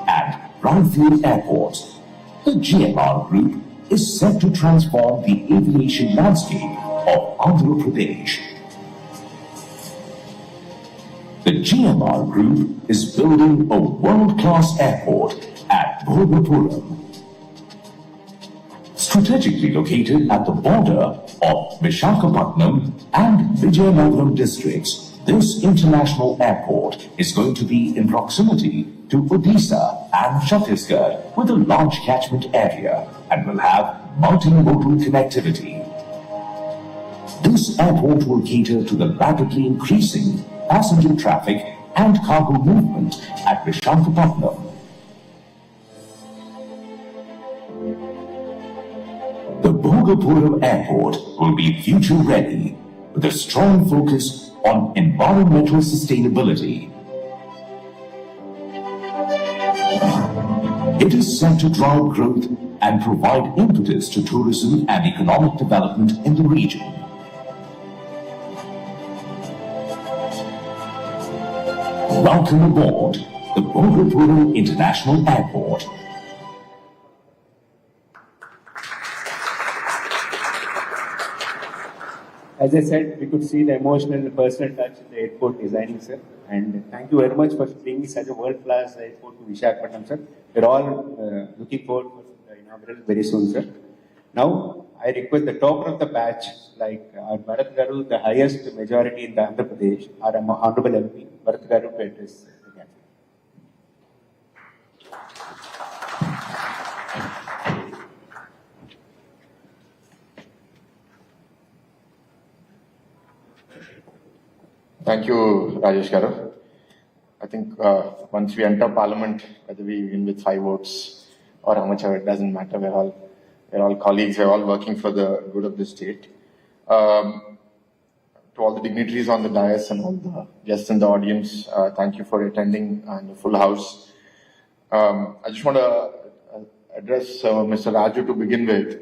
and brownfield airports. The GMR Group is set to transform the aviation landscape of Andhra Pradesh. The GMR Group is building a world-class airport at Bhogapuram. Strategically located at the border of Visakhapatnam and Vizianagaram districts, this international airport is going to be in proximity to Odisha and Chhattisgarh with a large catchment area and will have multimodal connectivity. This airport will cater to the rapidly increasing passenger traffic and cargo movement at Visakhapatnam. The Bhogapuram Airport will be future-ready with a strong focus on environmental sustainability. It is set to drive growth and provide impetus to tourism and economic development in the region. Welcome aboard the Bhogapuram International Airport. As I said, we could see the emotional and personal touch in the airport designing, sir. And thank you very much for bringing such a world-class airport to Visakhapatnam, sir. We're all looking forward for the inaugural very soon, sir. Now, I request the topper of the batch, like our Bharat Garu, the highest majority in the Andhra Pradesh, our Honorable MP, Bharat Garu, to address the gathering. Thank you, Rajesh Garu. I think once we enter Parliament, whether we win with 5 votes or how much of it doesn't matter, we're all colleagues, we're all working for the good of the state. To all the dignitaries on the dais and all the guests in the audience, thank you for attending and the full house. I just want to address Mr. Raju to begin with.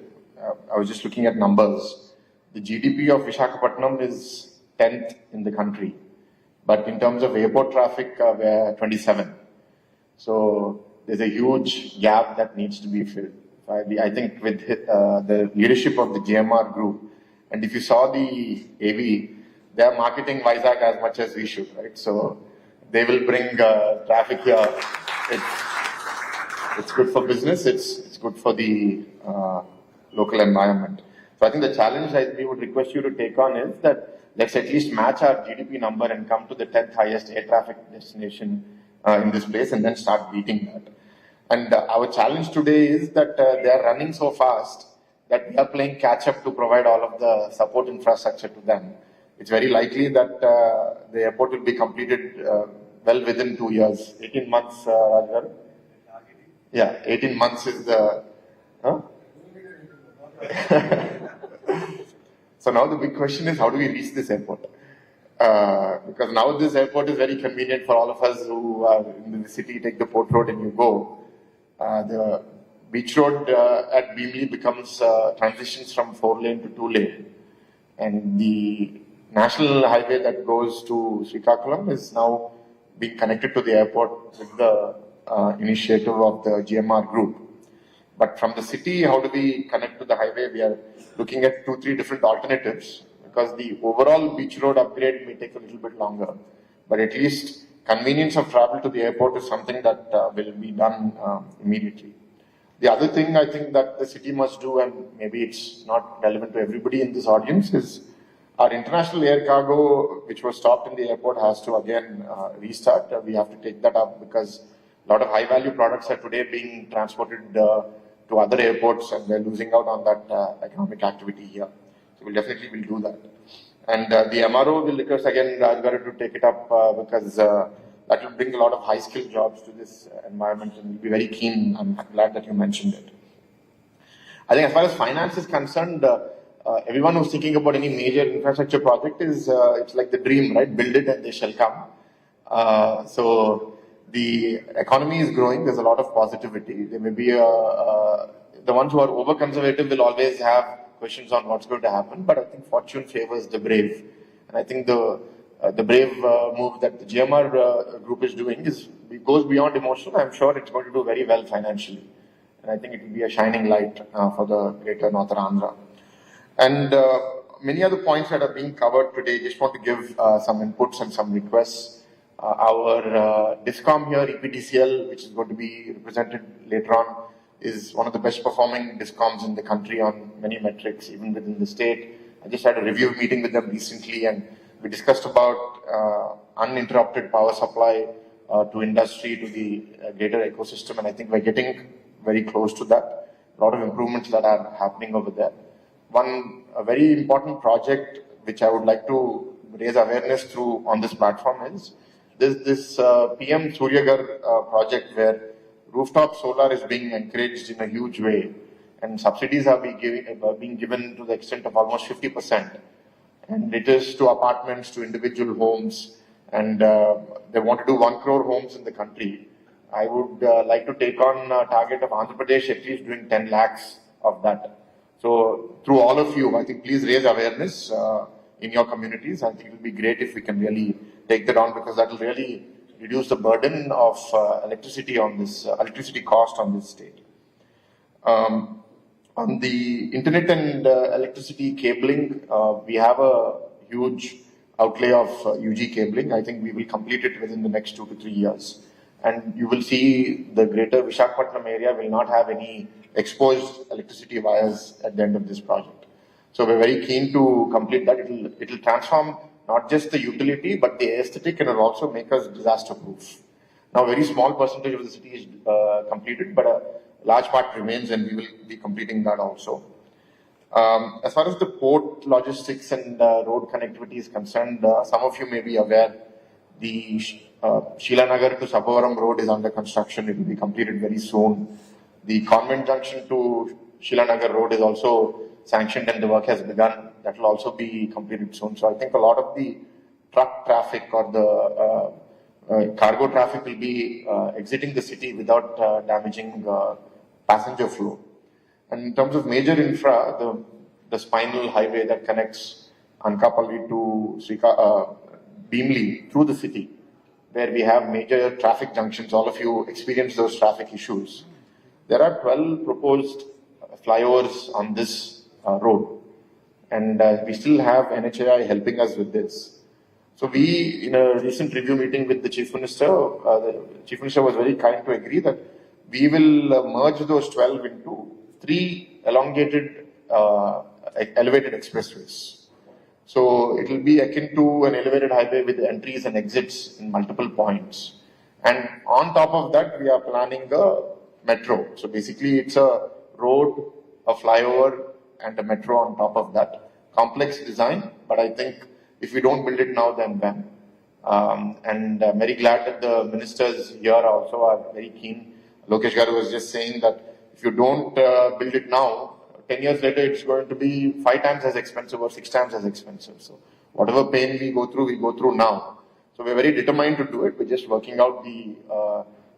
I was just looking at numbers. The GDP of Visakhapatnam is 10th in the country, but in terms of airport traffic, we're 27. So there's a huge gap that needs to be filled. I think with the leadership of the GMR Group, and if you saw the AV, they're marketing Vizag as much as we should, right? So they will bring traffic here. It's good for business. It's good for the local environment. So I think the challenge that we would request you to take on is that let's at least match our GDP number and come to the 10th highest air traffic destination in this place and then start beating that. And our challenge today is that they are running so fast that we are playing catch up to provide all of the support infrastructure to them. It's very likely that the airport will be completed well within 2 years. 18 months, Rajgar? Yeah, 18 months is the... Huh? So now the big question is, how do we reach this airport? Because now this airport is very convenient for all of us who are in the city, take the port road and you go. The beach road at Beamley becomes, transitions from 4-lane to 2-lane. And the national highway that goes to Srikakulam is now being connected to the airport with the initiative of the GMR Group. But from the city, how do we connect to the highway? We are looking at 2-3 different alternatives because the overall beach road upgrade may take a little bit longer. But at least convenience of travel to the airport is something that will be done immediately. The other thing I think that the city must do, and maybe it's not relevant to everybody in this audience, is our international air cargo, which was stopped in the airport, has to again restart. We have to take that up because a lot of high-value products are today being transported to other airports and they're losing out on that economic activity here. So we'll definitely do that. And the MRO will request again Rajgaru to take it up because that will bring a lot of high-skilled jobs to this environment and we'll be very keen. I'm glad that you mentioned it. I think as far as finance is concerned, everyone who's thinking about any major infrastructure project is, it's like the dream, right? Build it and they shall come. So the economy is growing. There's a lot of positivity. There may be the ones who are over-conservative will always have questions on what's going to happen, but I think fortune favors the brave. And I think the the brave move that the GMR group is doing it goes beyond emotional. I'm sure it's going to do very well financially. And I think it will be a shining light for the greater Northern Andhra. And many other points that are being covered today, just want to give some inputs and some requests. Our DISCOM here, EPDCL, which is going to be represented later on, is one of the best performing DISCOMs in the country on many metrics, even within the state. I just had a review meeting with them recently, and we discussed about uninterrupted power supply to industry, to the greater ecosystem, and I think we're getting very close to that. A lot of improvements that are happening over there. A very important project which I would like to raise awareness through on this platform is this PM Suryagar project, where rooftop solar is being encouraged in a huge way, and subsidies are being given to the extent of almost 50%. And it is to apartments, to individual homes, and they want to do 1 crore homes in the country. I would like to take on a target of Andhra Pradesh at least doing 10 lakhs of that. So through all of you, I think please raise awareness in your communities. I think it will be great if we can really take that on, because that will really reduce the burden of electricity on this electricity cost on this state. On the internet and electricity cabling, we have a huge outlay of UG cabling. I think we will complete it within the next 2 to 3 years. And you will see the greater Visakhapatnam area will not have any exposed electricity wires at the end of this project. So we're very keen to complete that. It will transform not just the utility, but the aesthetic, and it will also make us disaster proof. Now, a very small percentage of the city is completed, but a large part remains, and we will be completing that also. As far as the port logistics and road connectivity is concerned, some of you may be aware, the Sheelanagar to Sabavaram road is under construction. It will be completed very soon. The Convent Junction to Sheelanagar road is also sanctioned and the work has begun. That will also be completed soon. So I think a lot of the truck traffic or the cargo traffic will be exiting the city without damaging passenger flow. And in terms of major infra, the spinal highway that connects Anakapalli to Beamley through the city, where we have major traffic junctions, all of you experience those traffic issues. There are 12 proposed flyovers on this road, and we still have NHAI helping us with this. So we, in a recent review meeting with the Chief Minister was very kind to agree that we will merge those 12 into 3 elongated elevated expressways. So it will be akin to an elevated highway with entries and exits in multiple points. And on top of that, we are planning a metro. So basically it's a road, a flyover, and a metro on top of that. Complex design, but I think if we don't build it now, then when? And very glad that the ministers here also are very keen. Lokesh Garu was just saying that if you don't build it now, 10 years later, it's going to be 5 times as expensive or 6 times as expensive. So whatever pain we go through now. So we're very determined to do it. We're just working out the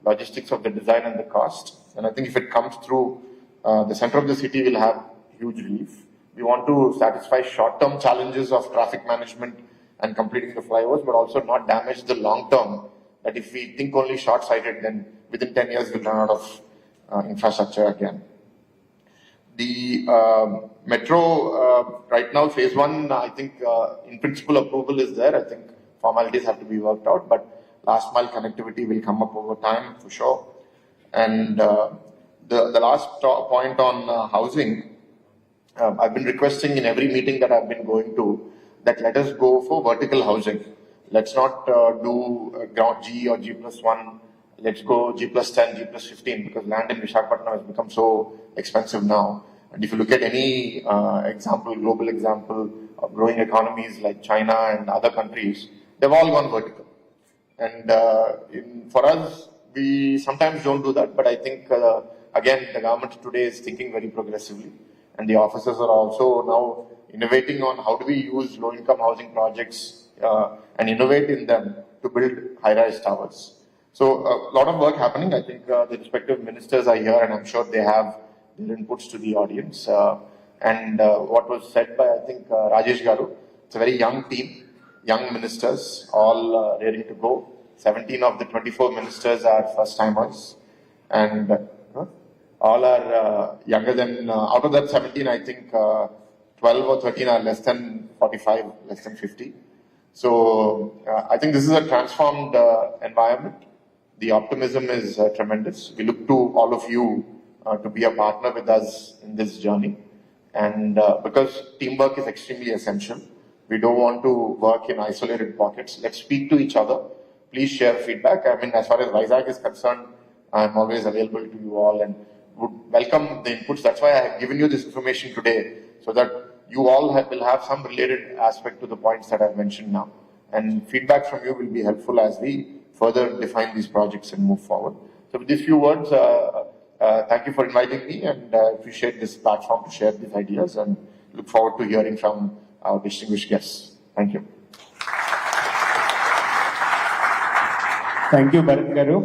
logistics of the design and the cost. And I think if it comes through, the center of the city will have huge relief. We want to satisfy short-term challenges of traffic management and completing the flyovers, but also not damage the long-term. That if we think only short-sighted, then within 10 years we'll run out of infrastructure again. The metro, right now, phase 1, I think in principle approval is there. I think formalities have to be worked out, but last mile connectivity will come up over time for sure. And the last point on housing, I've been requesting in every meeting that I've been going to that let us go for vertical housing. Let's not do ground G or G+1. Let's go G+10, G+15, because land in Visakhapatnam has become so expensive now. And if you look at any global example of growing economies like China and other countries, they've all gone vertical. And for us, we sometimes don't do that, but I think, again, the government today is thinking very progressively. And the officers are also now innovating on how do we use low-income housing projects and innovate in them to build high-rise towers. So a lot of work happening. I think the respective ministers are here, and I'm sure they have their inputs to the audience. And what was said by, I think, Rajesh Garu, it's a very young team. young ministers, all raring to go. 17 of the 24 ministers are first timers, and all are younger than, out of that 17, I think 12 or 13 are less than 45, less than 50. So I think this is a transformed environment. The optimism is tremendous. We look to all of you to be a partner with us in this journey. And because teamwork is extremely essential, we don't want to work in isolated pockets. Let's speak to each other. Please share feedback. I mean, as far as Vizag is concerned, I'm always available to you all and would welcome the inputs. That's why I have given you this information today, so that you all will have some related aspect to the points that I've mentioned now. And feedback from you will be helpful as we further define these projects and move forward. So with these few words, thank you for inviting me, and appreciate this platform to share these ideas, and look forward to hearing from our distinguished guests. Thank you. Thank you, Bharat Garu.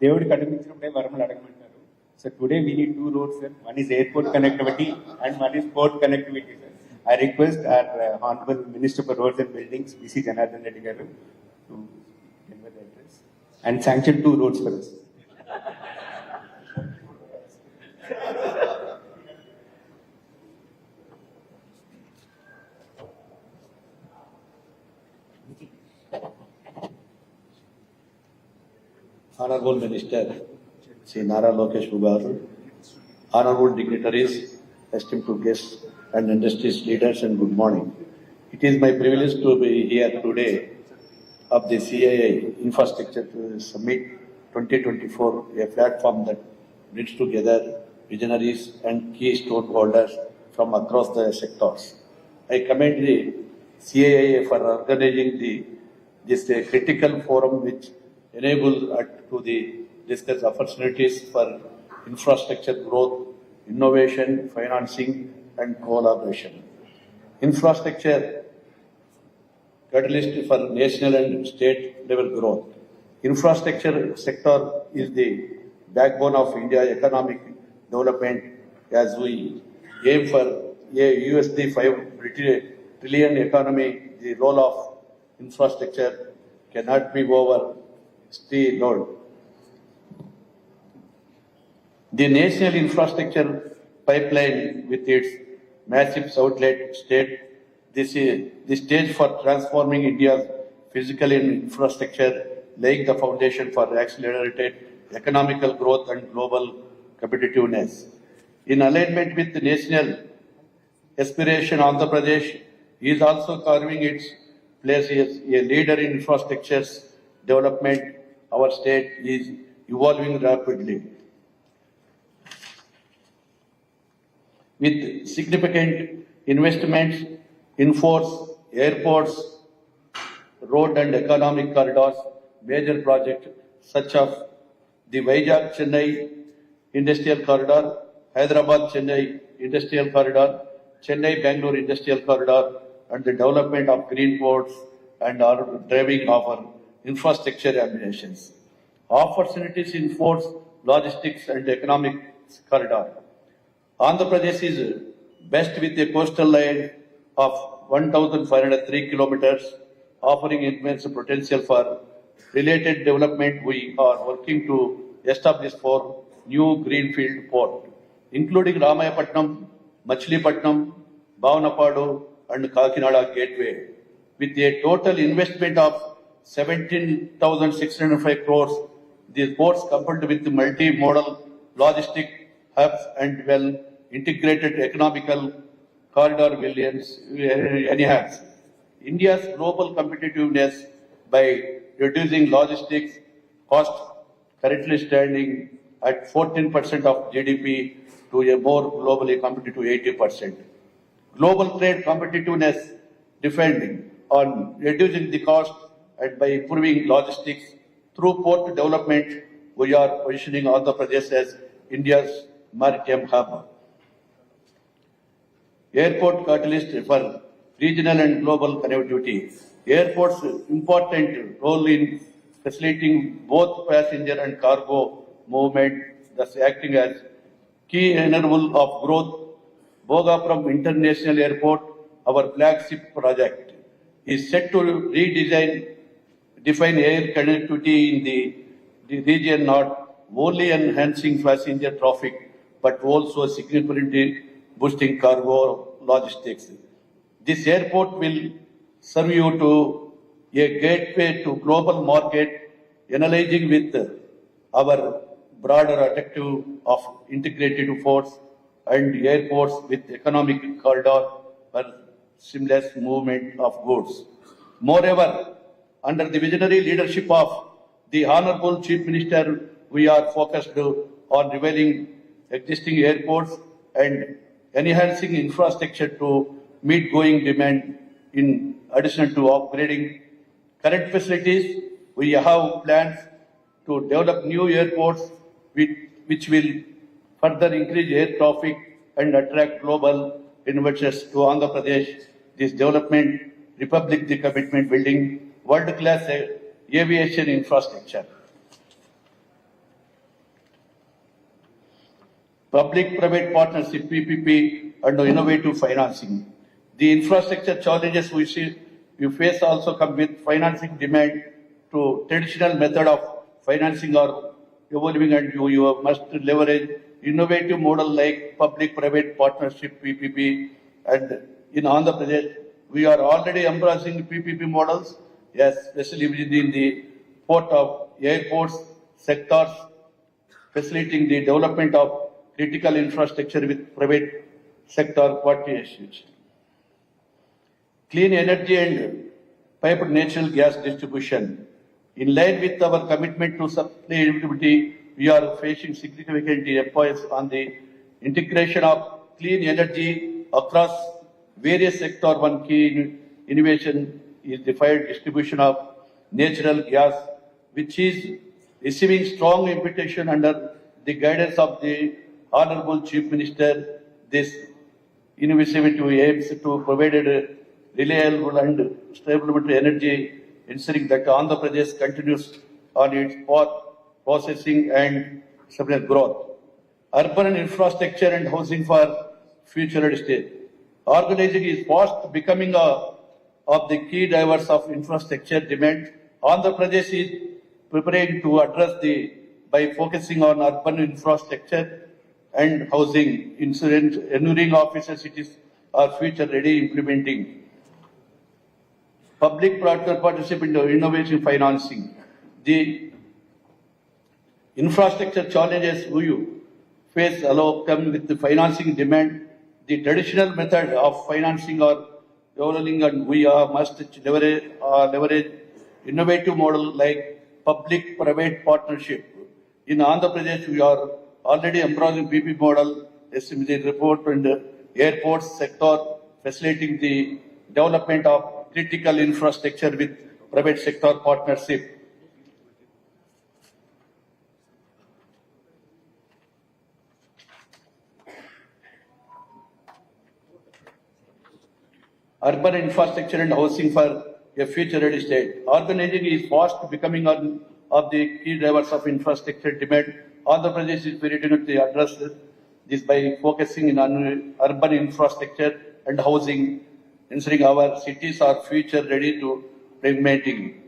Devudi kadaminchinappude varamuలు అడగమంటారు. So today we need two roads, sir. One is airport connectivity and one is port connectivity, sir. I request our Honorable Minister for Roads and Buildings, B.C. Janardhan Reddy Garu, to deliver the address and sanction two roads for us. Honorable Minister, Sri Nara Lokesh Garu, honorable dignitaries, esteemed guests and industry's leaders, and good morning. It is my privilege to be here today of the CII Infrastructure Summit 2024, a platform that brings together visionaries and key stakeholders from across the sectors. I commend the CII for organizing this critical forum, which enables to discuss opportunities for infrastructure growth, innovation, financing, and collaboration. Infrastructure catalyst for national and state level growth. Infrastructure sector is the backbone of India's economic development, as we aim for a USD 5 trillion economy. The role of infrastructure cannot be overstated. The national infrastructure pipeline, with its massive outlet state, this is the stage for transforming India's physical infrastructure, laying the foundation for accelerated economical growth and global competitiveness. In alignment with the national aspiration, Andhra Pradesh is also carving its place as a leader in infrastructure development. Our state is evolving rapidly, with significant investments in force, airports, road and economic corridors. Major projects such as the Vizag-Chennai Industrial Corridor, Hyderabad-Chennai Industrial Corridor, Chennai-Bangalore Industrial Corridor, and the development of green ports and are driving our infrastructure ambitions. Opportunities in ports, logistics and economic corridor. Andhra Pradesh is best with a coastal line of 1,503 kilometers, offering immense potential for related development. We are working to establish 4 new greenfield ports, including Ramayapatnam, Machilipatnam, Bhavanapadu, and Kakinada Gateway, with a total investment of 17,605 crores. These ports, coupled with multi-modal logistic hubs and well-integrated economical corridor, will enhance India's global competitiveness by reducing logistics cost, currently standing at 14% of GDP, to a more globally competitive 80%. Global trade competitiveness depending on reducing the cost and by improving logistics through port development. We are positioning Andhra Pradesh as India's maritime hub. Airport catalyst for regional and global connectivity. Airports' important role in facilitating both passenger and cargo movement, thus acting as key enabler of growth. Bhogapuram International Airport, our flagship project, is set to define air connectivity in the region, not only enhancing passenger traffic, but also significantly boosting cargo logistics. This airport will serve you to a gateway to global market, analyzing with our broader objective of integrated force and airports with economic corridor for seamless movement of goods. Moreover, under the visionary leadership of the Honorable Chief Minister, we are focused on revealing existing airports and enhancing infrastructure to meet growing demand. In addition to upgrading current facilities, we have plans to develop new airports which will further increase air traffic and attract global investors to Andhra Pradesh. This development Republic the commitment building world-class aviation infrastructure. Public-private partnership (PPP) and innovative financing. The infrastructure challenges we face also come with financing demand to traditional method of financing or evolving, and you must leverage innovative model like public-private partnership (PPP). And in Andhra Pradesh, we are already embracing PPP models, yes, especially within the port of airports sectors, facilitating the development of critical infrastructure with private sector partnerships. Clean energy and piped natural gas distribution. In line with our commitment to sustainability, we are facing significant efforts on the integration of clean energy across various sectors. One key innovation is the fired distribution of natural gas, which is receiving strong invitation under the guidance of the Honorable Chief Minister. This initiative aims to provide a reliable and stable energy, ensuring that Andhra Pradesh continues on its path processing and sustainable growth. Urban infrastructure and housing for future state. Organizing is fast becoming of the key drivers of infrastructure demand. Andhra Pradesh is preparing to address by focusing on urban infrastructure and housing, ensuring offices cities are future ready implementing. Public-private partnership in innovation financing. The infrastructure challenges we face come with the financing demand. The traditional method of financing or rolling, and we must leverage innovative model like public-private partnership. In Andhra Pradesh, we are already embracing PP model, estimated report in the airports sector, facilitating the development of critical infrastructure with private sector partnership. Urban infrastructure and housing for a future-ready state. Organizing is fast becoming one of the key drivers of infrastructure demand. Andhra Pradesh is very ready to address this by focusing on urban infrastructure and housing, ensuring our cities are future-ready to implementing.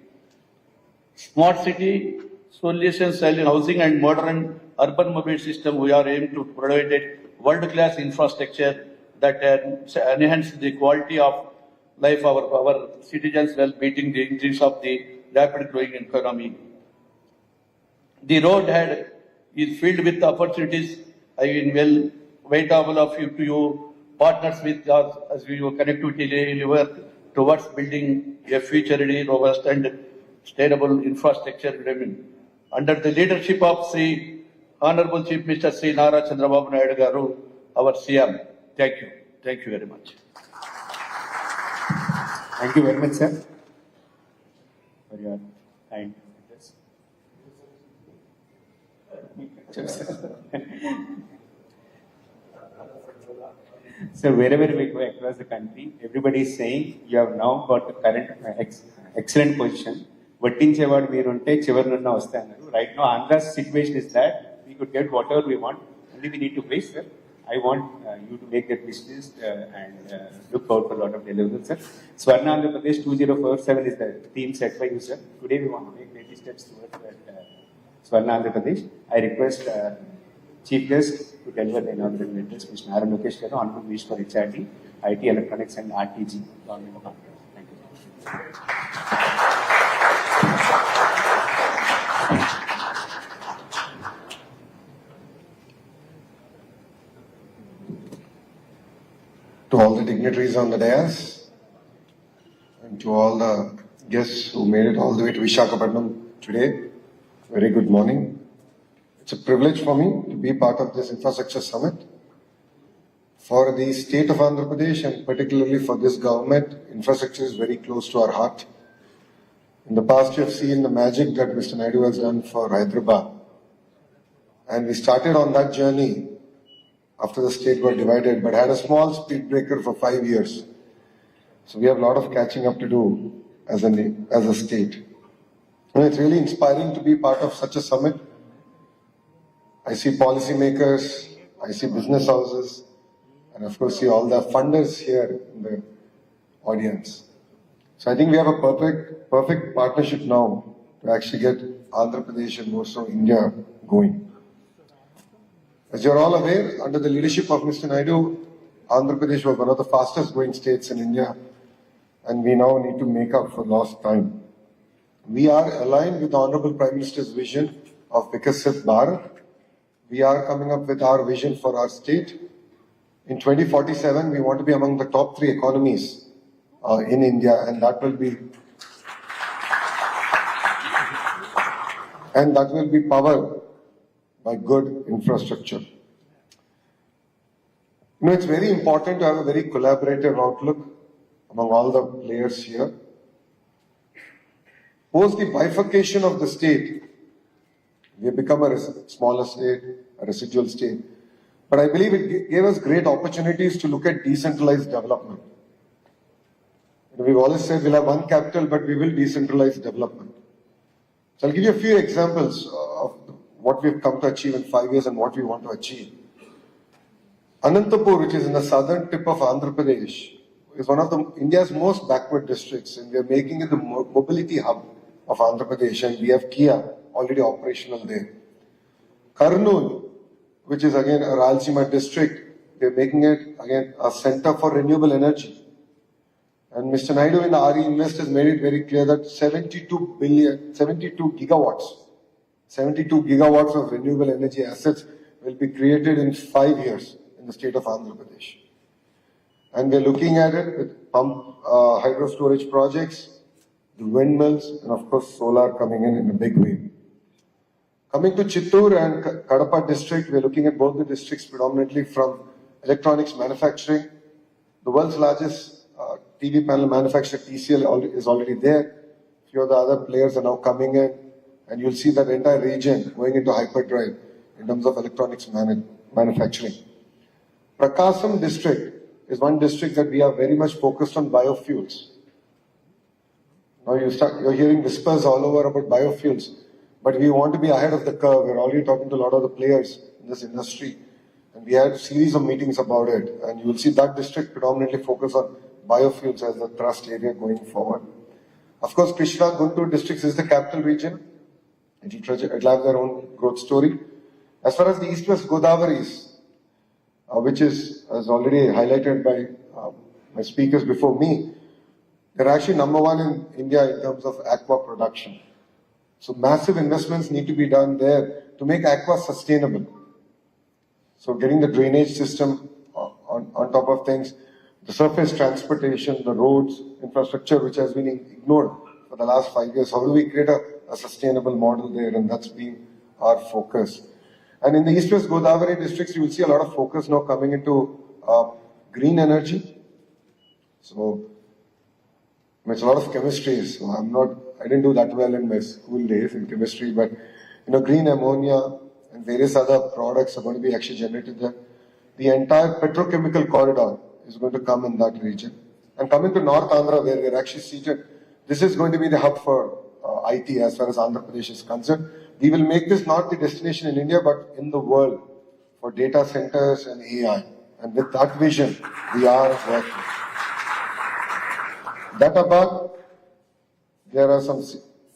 Smart city solutions, housing and modern urban mobility system, we are aiming to provide a world-class infrastructure that enhance the quality of life of our citizens while meeting the increase of the rapid growing economy. The road is filled with opportunities. I will wait all of you to partners with us as we connectivity deliver towards building a future-ready, robust and sustainable infrastructure. Under the leadership of Sri Honorable Chief Minister Sri Nara Chandrababu Naidu Garu, our CM. Thank you. Thank you very much. Thank you very much, sir, for your kind address. So wherever we go across the country, everybody is saying you have now got the current excellent position. వడ్డించేవాడు మీరుంటే చివరినున్న వస్తే అన్నారు. Right now, Andhra's situation is that we could get whatever we want, only we need to pay, sir. I want you to make that wish list and look out for a lot of deliverables, sir. Swarna Andhra Pradesh 2047 is the theme set by you, sir. Today we want to make baby steps towards that Swarna Andhra Pradesh. I request Chief Guest to deliver the inaugural letters, Mr. Nara Lokesh Garu, Honorable Minister for HRD, IT, Electronics and RTG, Government of Andhra. Thank you. To all the dignitaries on the dais and to all the guests who made it all the way to Visakhapatnam today, very good morning. It's a privilege for me to be part of this infrastructure summit. For the state of Andhra Pradesh and particularly for this government, infrastructure is very close to our heart. In the past, you have seen the magic that Mr. Naidu has done for Hyderabad. And we started on that journey after the state got divided, but had a small speed breaker for 5 years. So we have a lot of catching up to do as a state. And it's really inspiring to be part of such a summit. I see policymakers, I see business houses, and of course see all the funders here in the audience. So I think we have a perfect partnership now to actually get Andhra Pradesh and more so India going. As you're all aware, under the leadership of Mr. Naidu, Andhra Pradesh was one of the fastest growing states in India, and we now need to make up for lost time. We are aligned with the Honorable Prime Minister's vision of Vikasit Bharat. We are coming up with our vision for our state. In 2047, we want to be among the top 3 economies in India, and that will be powered by good infrastructure. You know, it's very important to have a very collaborative outlook among all the players here. Post the bifurcation of the state, we have become a smaller state, a residual state. But I believe it gave us great opportunities to look at decentralized development. We've always said we'll have one capital, but we will decentralize development. So I'll give you a few examples of what we've come to achieve in 5 years and what we want to achieve. Anantapur, which is in the southern tip of Andhra Pradesh, is one of India's most backward districts, and we are making it the mobility hub of Andhra Pradesh, and we have Kia already operational there. Kurnool, which is again a Rayalaseema district, we are making it again a center for renewable energy. And Mr. Naidu in the RE Invest has made it very clear that 72 gigawatts of renewable energy assets will be created in 5 years in the state of Andhra Pradesh. And we're looking at it with pump hydro storage projects, the windmills, and of course solar coming in a big way. Coming to Chittoor and Kadapa district, we're looking at both the districts predominantly from electronics manufacturing. The world's largest TV panel manufacturer, TCL, is already there. A few of the other players are now coming in, and you'll see that entire region going into hyperdrive in terms of electronics manufacturing. Prakasam district is one district that we are very much focused on biofuels. Now you're hearing whispers all over about biofuels, but we want to be ahead of the curve. We're already talking to a lot of the players in this industry, and we had a series of meetings about it, and you will see that district predominantly focus on biofuels as a thrust area going forward. Of course, Krishna Guntur districts is the capital region. It'll have their own growth story. As far as the East-West Godavari which is, as already highlighted by my speakers before me, they're actually number 1 in India in terms of aqua production. So massive investments need to be done there to make aqua sustainable. So getting the drainage system on top of things, the surface transportation, the roads, infrastructure, which has been ignored for the last 5 years. How do we create a sustainable model there? And that's been our focus. And in the East-West Godavari districts, you will see a lot of focus now coming into green energy. So it's a lot of chemistry. So I didn't do that well in my school days in chemistry, but green ammonia and various other products are going to be actually generated there. The entire petrochemical corridor is going to come in that region. And coming to North Andhra, where we're actually seated, this is going to be the hub for IT as far as Andhra Pradesh is concerned. We will make this not the destination in India, but in the world for data centers and AI. And with that vision, we are working. That above, there are some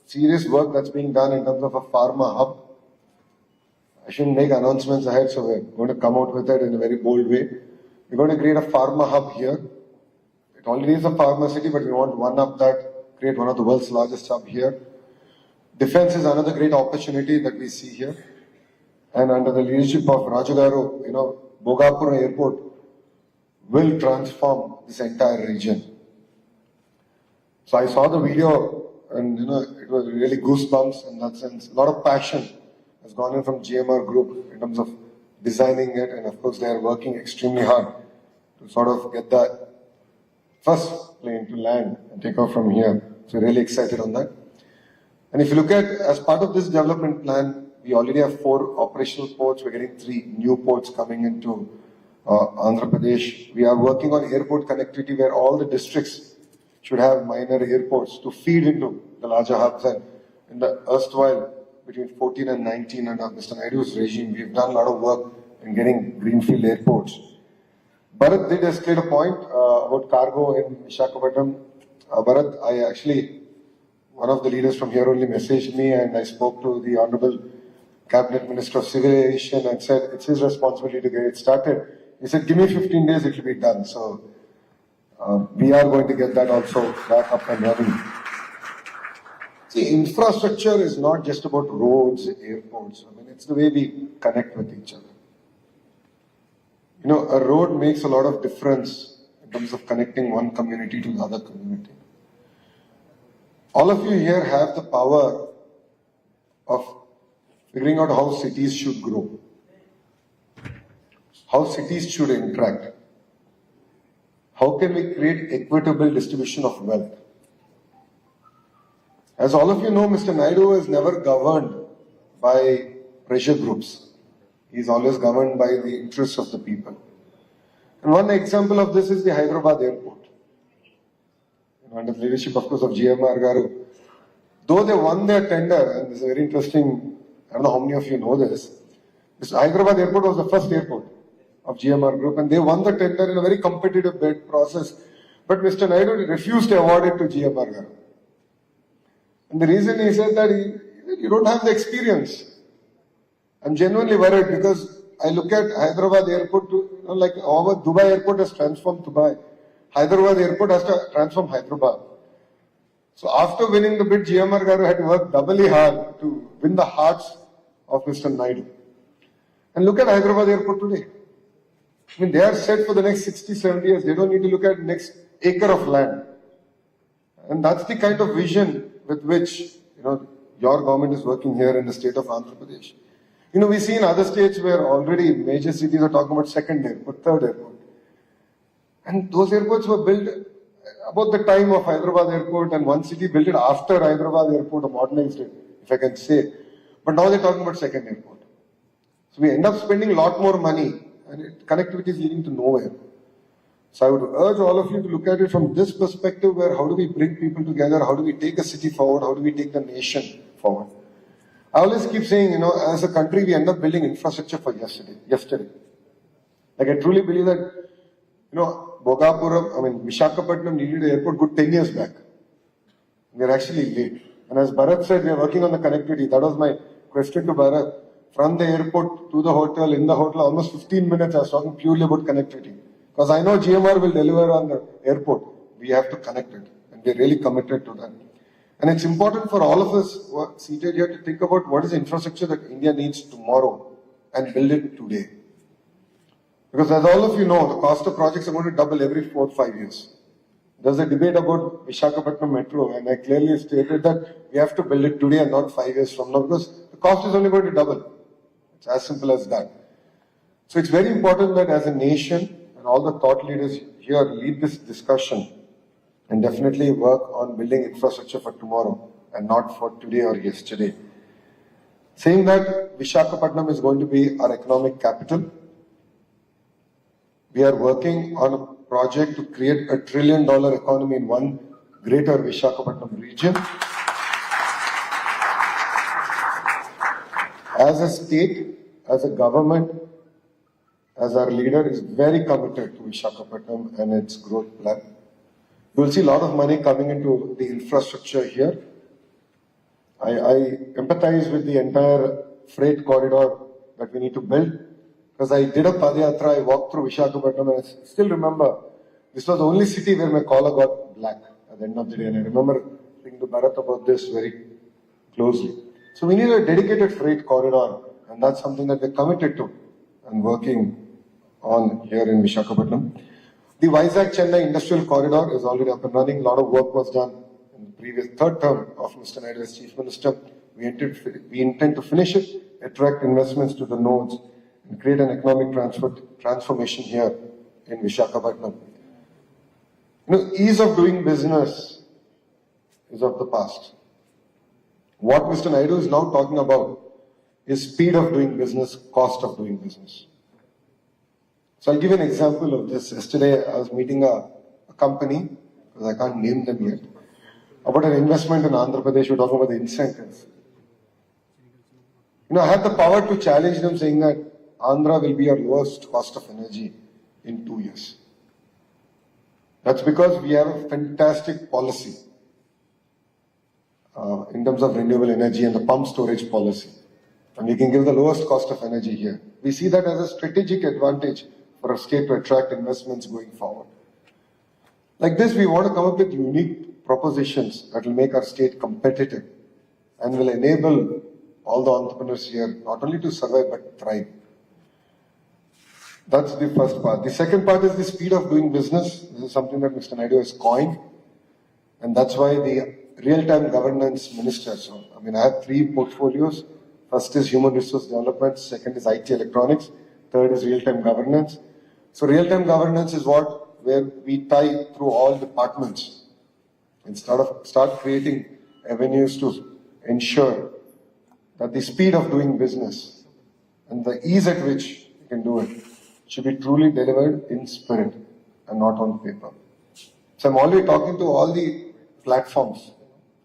serious work that's being done in terms of a pharma hub. I shouldn't make announcements ahead, so we're going to come out with it in a very bold way. We're going to create a pharma hub here. It already is a pharma city, but we want to one up that, create one of the world's largest hub here. Defense is another great opportunity that we see here. And under the leadership of Rajagaru, Bogapur Airport will transform this entire region. So I saw the video and it was really goosebumps in that sense. A lot of passion has gone in from GMR Group in terms of designing it, and of course they are working extremely hard to sort of get that first plane to land and take off from here. So really excited on that. And if you look at, as part of this development plan, we already have 4 operational ports. We're getting 3 new ports coming into Andhra Pradesh. We are working on airport connectivity where all the districts should have minor airports to feed into the larger hubs. And in the erstwhile, between 14 and 19 under Mr. Naidu's regime, we've done a lot of work in getting greenfield airports. Bharat did escalate a point about cargo in Visakhapatnam. Bharat, one of the leaders from here only messaged me, and I spoke to the Honorable Cabinet Minister of Civil Aviation and said it's his responsibility to get it started. He said, give me 15 days, it will be done. So we are going to get that also back up and running. See, infrastructure is not just about roads, airports. It's the way we connect with each other. A road makes a lot of difference in terms of connecting one community to the other community. All of you here have the power of figuring out how cities should grow, how cities should interact. How can we create equitable distribution of wealth? As all of you know, Mr. Naidu is never governed by pressure groups. He is always governed by the interests of the people. And one example of this is the Hyderabad airport. Under the leadership, of course, of GMR Garu. Though they won their tender, and this is very interesting, I don't know how many of you know this, Hyderabad airport was the first airport of GMR Group, and they won the tender in a very competitive bid process. But Mr. Naidu refused to award it to GMR Garu. And the reason he said that you don't have the experience. I'm genuinely worried because I look at Hyderabad airport, like our Dubai airport has transformed Dubai. Hyderabad airport has to transform Hyderabad. So after winning the bid, GMR Garu had worked doubly hard to win the hearts of Mr. Naidu. And look at Hyderabad airport today. They are set for the next 60, 70 years. They don't need to look at next acre of land. And that's the kind of vision with which, your government is working here in the state of Andhra Pradesh. We see in other states where already major cities are talking about second airport, third airport. And those airports were built about the time of Hyderabad airport, and one city built it after Hyderabad airport or modernized it, if I can say. But now they're talking about second airport. So we end up spending a lot more money, and connectivity is leading to nowhere. So I would urge all of you to look at it from this perspective, where how do we bring people together, how do we take a city forward, how do we take the nation forward. I always keep saying, as a country, we end up building infrastructure for yesterday. Like I truly believe that, Bogapuram, Visakhapatnam needed an airport good 10 years back. We're actually late. And as Bharat said, we are working on the connectivity. That was my question to Bharat. From the airport to the hotel, in the hotel, almost 15 minutes, I was talking purely about connectivity. Because I know GMR will deliver on the airport. We have to connect it. And we're really committed to that. And it's important for all of us who are seated here to think about what is the infrastructure that India needs tomorrow and build it today. Because as all of you know, the cost of projects are going to double every 4 or 5 years. There's a debate about Visakhapatnam Metro, and I clearly stated that we have to build it today and not 5 years from now, because the cost is only going to double. It's as simple as that. So it's very important that as a nation, and all the thought leaders here lead this discussion and definitely work on building infrastructure for tomorrow and not for today or yesterday. Saying that Visakhapatnam is going to be our economic capital, we are working on a project to create $1 trillion economy in one greater Visakhapatnam region. As a state, as a government, as our leader, is very committed to Visakhapatnam and its growth plan. You will see a lot of money coming into the infrastructure here. I empathize with the entire freight corridor that we need to build, because I did a Padayatra, I walked through Visakhapatnam, and I still remember this was the only city where my collar got black at the end of the day, and I remember thinking to Bharat about this very closely. So we need a dedicated freight corridor, and that's something that we're committed to and working on here in Visakhapatnam. The Vizag-Chennai Industrial Corridor is already up and running. A lot of work was done in the previous third term of Mr. Naidu as Chief Minister. We intend to finish it, attract investments to the nodes, and create an economic transformation here in Visakhapatnam. Ease of doing business is of the past. What Mr. Naidu is now talking about is speed of doing business, cost of doing business. So I'll give you an example of this. Yesterday I was meeting a company, because I can't name them yet, about an investment in Andhra Pradesh. We're talking about the incentives. I had the power to challenge them, saying that Andhra will be our lowest cost of energy in 2 years. That's because we have a fantastic policy in terms of renewable energy and the pump storage policy. And we can give the lowest cost of energy here. We see that as a strategic advantage for our state to attract investments going forward. Like this, we want to come up with unique propositions that will make our state competitive and will enable all the entrepreneurs here not only to survive but thrive. That's the first part. The second part is the speed of doing business. This is something that Mr. Naidu has coined, and that's why the real-time governance minister. So, I have 3 portfolios. First is human resource development, second is IT electronics, third is real-time governance. So real-time governance is where we tie through all departments and start creating avenues to ensure that the speed of doing business and the ease at which you can do it should be truly delivered in spirit and not on paper. So I'm already talking to all the platforms,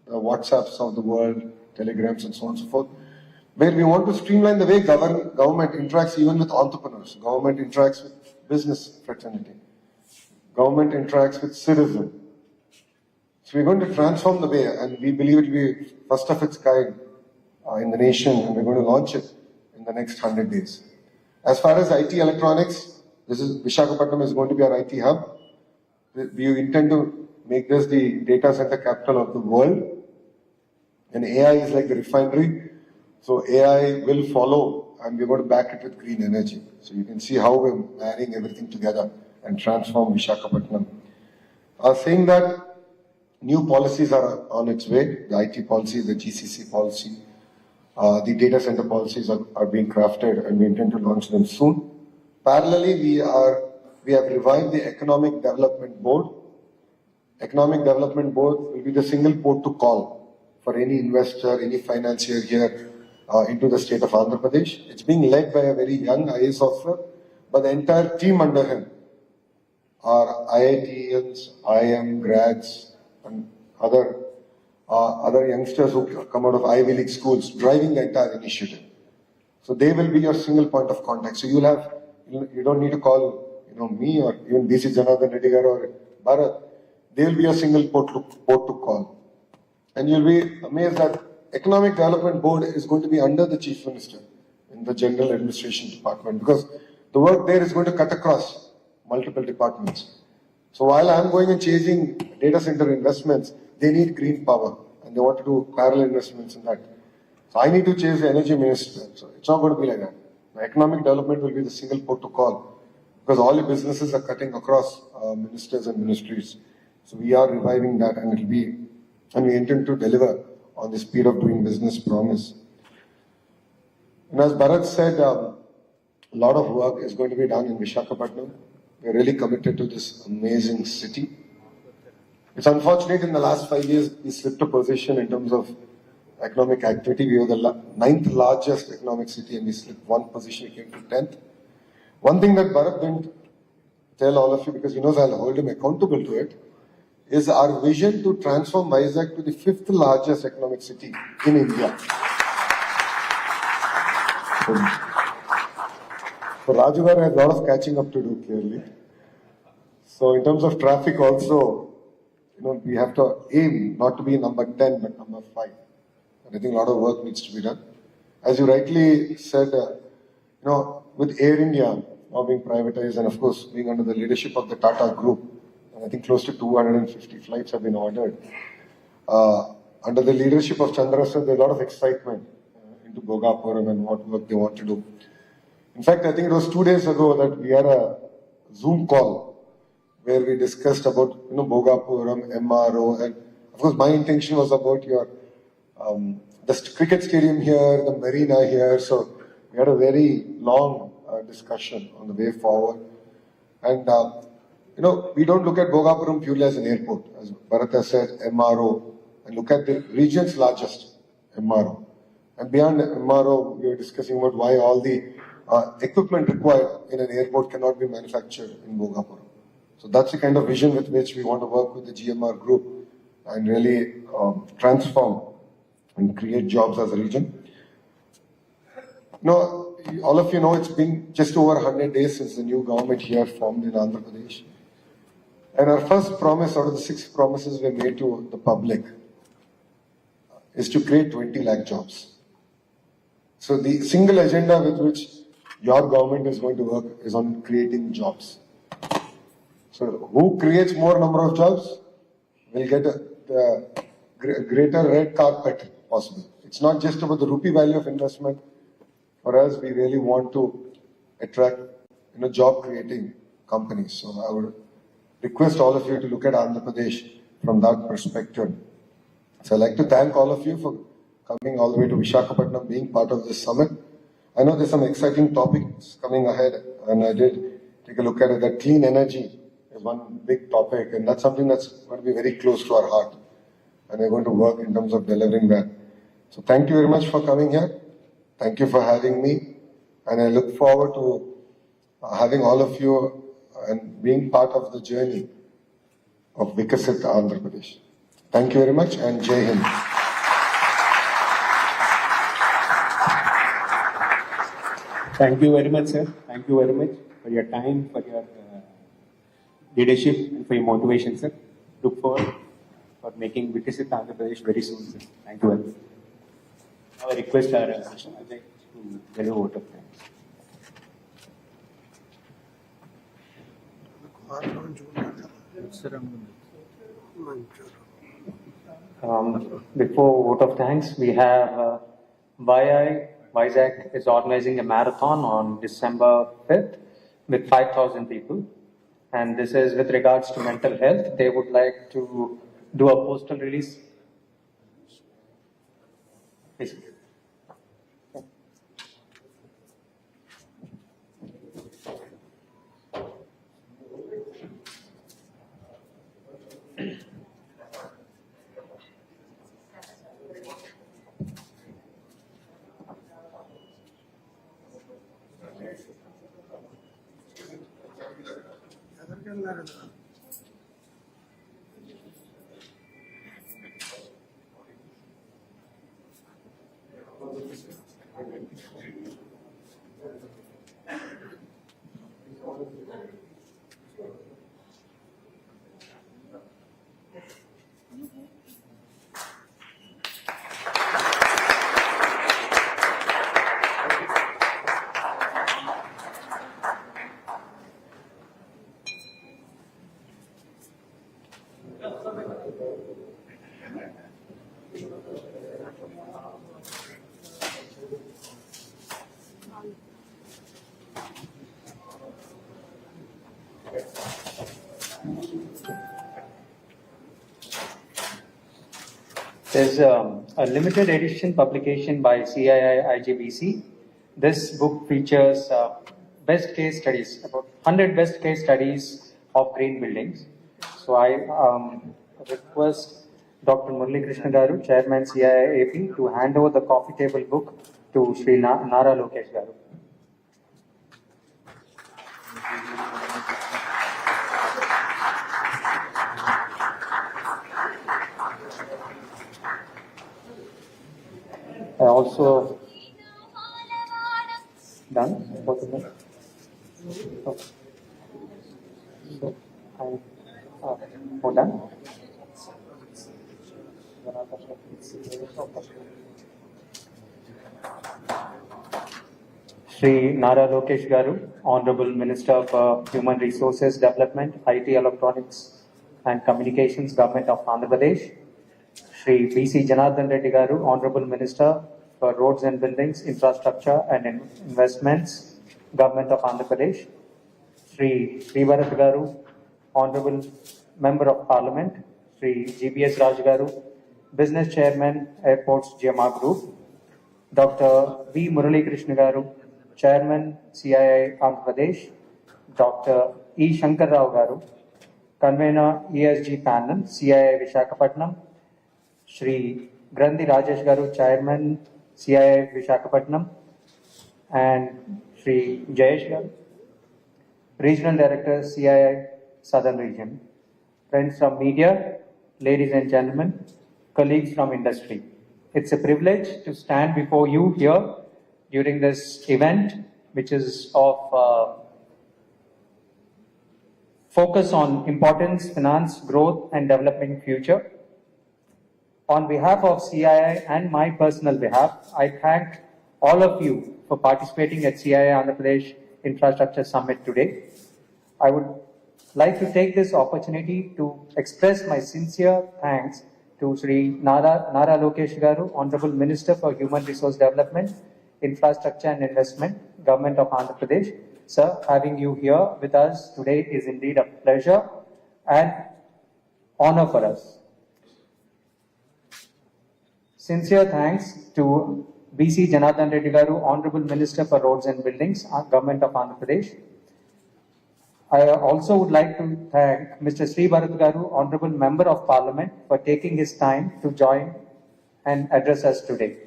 the WhatsApps of the world, Telegrams and so on and so forth, where we want to streamline the way government interacts even with entrepreneurs. Government interacts with business fraternity. Government interacts with citizens. So we're going to transform the way, and we believe it will be first of its kind in the nation, and we're going to launch it in the next 100 days. As far as IT electronics, Visakhapatnam is going to be our IT hub. We intend to make this the data center capital of the world. And AI is like the refinery. So AI will follow, and we're going to back it with green energy. So you can see how we're marrying everything together and transform Visakhapatnam. Saying that new policies are on its way, the IT policy, the GCC policy, the data center policies are being crafted, and we intend to launch them soon. Parallelly, we have revived the Economic Development Board. Economic Development Board will be the single port to call for any investor, any financier here into the state of Andhra Pradesh. It's being led by a very young IAS officer, but the entire team under him are IITians, IIM grads, and other youngsters who come out of Ivy League schools driving the entire initiative. So they will be your single point of contact. So you don't need to call me or even BC Janardhan Reddy or Bharat. They will be a single port to call. And you'll be amazed that Economic Development Board is going to be under the Chief Minister in the General Administration Department, because the work there is going to cut across multiple departments. So while I'm going and chasing data center investments, they need green power and they want to do parallel investments in that. So I need to chase the energy minister. So it's not going to be like that. The economic development will be the single port to call, because all the businesses are cutting across ministers and ministries. So we are reviving that, and we intend to deliver on the speed of doing business promise. And as Bharat said, a lot of work is going to be done in Visakhapatnam. We're really committed to this amazing city. It's unfortunate in the last 5 years we slipped a position in terms of economic activity. We were the 9th largest economic city and we slipped 1 position, we came to 10th. One thing that Bharat didn't tell all of you, because he knows I'll hold him accountable to it, is our vision to transform Vizag to the 5th largest economic city in India. So Rajugar has a lot of catching up to do, clearly. So in terms of traffic also, we have to aim not to be number 10, but number 5. And I think a lot of work needs to be done. As you rightly said, with Air India now being privatized and of course being under the leadership of the Tata Group, and I think close to 250 flights have been ordered. Under the leadership of Chandrababu, there's a lot of excitement into Bhogapuram and what work they want to do. In fact, I think it was 2 days ago that we had a Zoom call where we discussed about Bhogapuram, MRO, and of course my intention was about your the cricket stadium here, the marina here. So we had a very long discussion on the way forward, and we don't look at Bhogapuram purely as an airport, as Bharata said, MRO, and look at the region's largest MRO. And beyond MRO, we were discussing about why all the equipment required in an airport cannot be manufactured in Bhogapuram. So that's the kind of vision with which we want to work with the GMR group and really transform and create jobs as a region. All of you know it's been just over 100 days since the new government here formed in Andhra Pradesh. And our first promise out of the 6 promises we made to the public is to create 20 lakh jobs. So the single agenda with which your government is going to work is on creating jobs. So who creates more number of jobs will get the greater red carpet possible. It's not just about the rupee value of investment. For us, we really want to attract job creating companies. So I would request all of you to look at Andhra Pradesh from that perspective. So I'd like to thank all of you for coming all the way to Visakhapatnam, being part of this summit. I know there's some exciting topics coming ahead, and I did take a look at it. That clean energy is one big topic, and that's something that's going to be very close to our heart. And we're going to work in terms of delivering that. So thank you very much for coming here. Thank you for having me. And I look forward to having all of you and being part of the journey of Vikasit Andhra Pradesh. Thank you very much, and Jai Hind. Thank you very much, sir. Thank you very much for your time, for your leadership, and for your motivation, sir. Look forward for making Vikasit Andhra Pradesh very soon, sir. Thank you very much. Now I request our Ajay to get a vote of thanks. Before vote of thanks, we have Vizag is organizing a marathon on December 5th with 5,000 people. And this is with regards to mental health. They would like to do a postal release. Please. There's a limited edition publication by CII IGBC. This book features best case studies, about 100 best case studies of green buildings. So I request Dr. Murali Krishna Garu, Chairman CII AP, to hand over the coffee table book to Sri Nara Lokesh Garu. I also done. So, hold on. Shri Nara Lokesh Garu, Honorable Minister for Human Resources Development, IT, Electronics and Communications, Government of Andhra Pradesh. Shri B.C. Janardhan Reddy Garu, Honorable Minister for Roads and Buildings, Infrastructure and Investments, Government of Andhra Pradesh. Shri Bharat Garu, Honorable Member of Parliament. Shri G.B.S. Raj Garu, Business Chairman, Airports GMR Group. Dr. V. Murali Krishna Garu, Chairman, CII Andhra Pradesh. Dr. E. Shankar Rao Garu, Convener, ESG Panel, CII Visakhapatnam. Shri Grandi Rajesh Garu, Chairman, CII Visakhapatnam. And Shri Jayesh Garu, Regional Director, CII Southern Region. Friends from media, ladies and gentlemen, colleagues from industry. It's a privilege to stand before you here during this event, which is of focus on importance, finance, growth and developing future. On behalf of CII and my personal behalf, I thank all of you for participating at CII Andhra Pradesh Infrastructure Summit today. I would like to take this opportunity to express my sincere thanks to Shri Nara Lokesh Garu, Honorable Minister for Human Resource Development, Infrastructure and Investment, Government of Andhra Pradesh. Sir, having you here with us today is indeed a pleasure and honor for us. Sincere thanks to B.C. Janardhan Reddy Garu, Honorable Minister for Roads and Buildings, Government of Andhra Pradesh. I also would like to thank Mr. Sri Bharat Garu, Honorable Member of Parliament, for taking his time to join and address us today.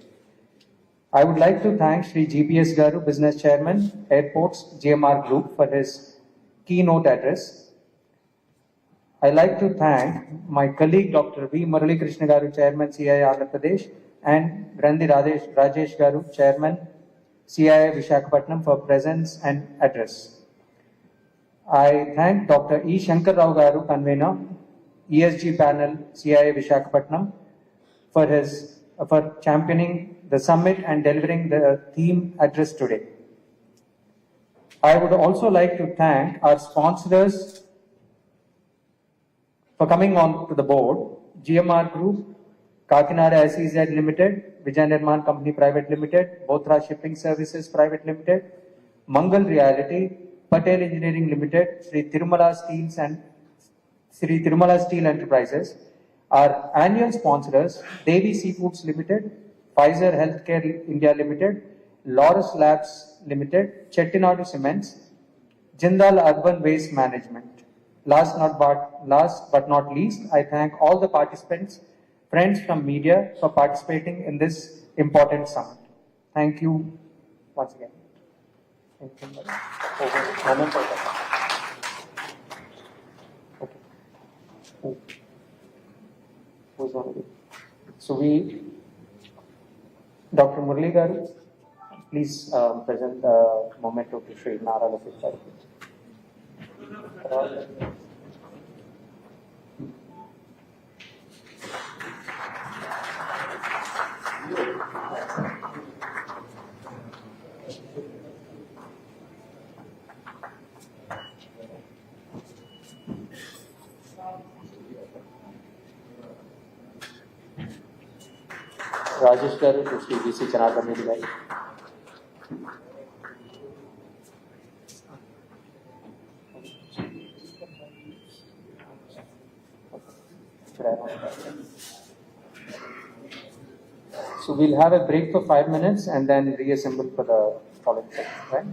I would like to thank Shri G.B.S. Garu, Business Chairman, Airports GMR Group, for his keynote address. I like to thank my colleague Dr. V. Murali Krishna Garu, Chairman, CII Andhra Pradesh, and Grandi Rajesh Garu, Chairman, CII Visakhapatnam, for presence and address. I thank Dr. E. Shankar Rao Garu, Convener, ESG Panel, CII Visakhapatnam, for championing the summit and delivering the theme address today. I would also like to thank our sponsors for coming on to the board: GMR Group, Kakinada SEZ Limited, Vijay Nirman Company Private Limited, Bothra Shipping Services Private Limited, Mangal Reality, Patel Engineering Limited, Sri Tirumala Steel Enterprises. Our annual sponsors: Devi Seafoods Limited, Pfizer Healthcare India Limited, Laurus Labs Limited, Chettinadu Cements, Jindal Urban Waste Management. Last but not least, I thank all the participants, friends from media, for participating in this important summit. Thank you once again. Okay. Who's on it? So Dr. Murali Garu, please present the memento to Shri Nara Lokesh Garu. Rajesh Garu to Shri B.C. Janardhan Reddy Garu. So we'll have a break for 5 minutes and then reassemble for the following section, right?